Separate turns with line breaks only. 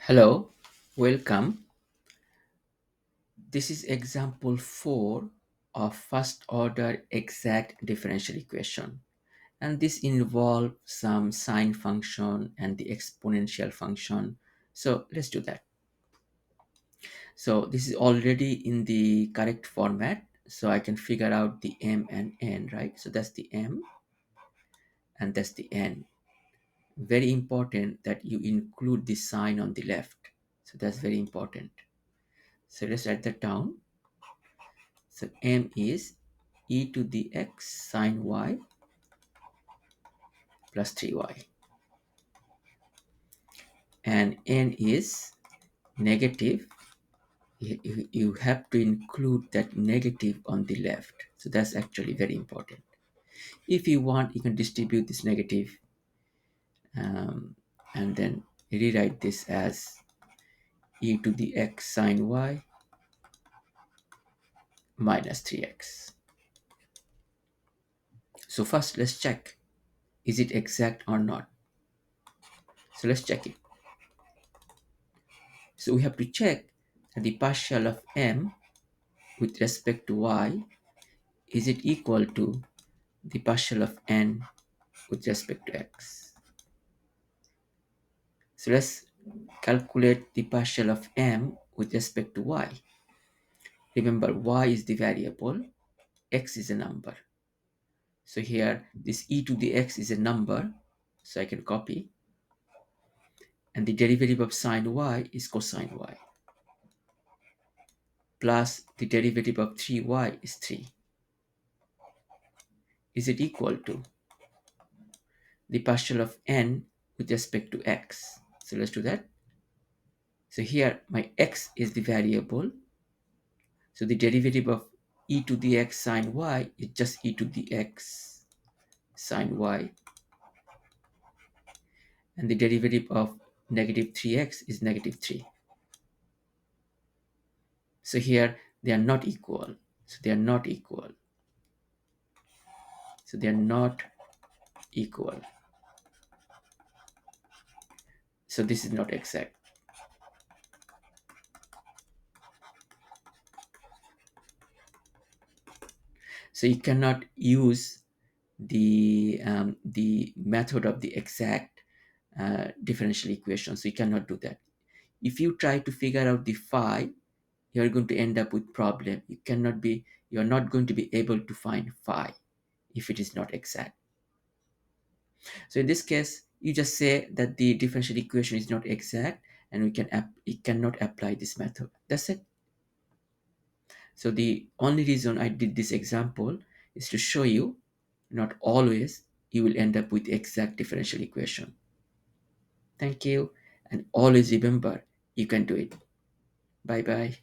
Hello, welcome. This is example 4 of first order exact differential equation. And this involves some sine function and the exponential function. So let's do that. So this is already in the correct format. So I can figure out the m and n, right? So that's the m and that's the n. Very important that you include the sign on the left. So that's very important. So let's write that down. So m is e to the x sine y plus 3y, and n is negative. You have to include that negative on the left. So that's actually very important. If you want, you can distribute this negative, and then rewrite this as e to the x sine y minus 3x. So first let's check, is it exact or not? So let's check it. So we have to check that the partial of m with respect to y, is it equal to the partial of n with respect to x. So let's calculate the partial of m with respect to y. Remember, y is the variable, x is a number. So here this e to the x is a number, so I can copy, and the derivative of sine y is cosine y, plus the derivative of 3y is 3. Is it equal to the partial of n with respect to x? So let's do that. So here my x is the variable. So the derivative of e to the x sine y is just e to the x sine y. And the derivative of negative 3x is negative 3. So here they are not equal. So they are not equal. So they are not equal. So this is not exact. So you cannot use the method of the exact differential equation. So you cannot do that. If you try to figure out the phi, you're going to end up with problem. You're not going to be able to find phi if it is not exact. So in this case, you just say that the differential equation is not exact, and it cannot apply this method. That's it. So the only reason I did this example is to show you not always you will end up with exact differential equation. Thank you, and always remember you can do it. Bye bye.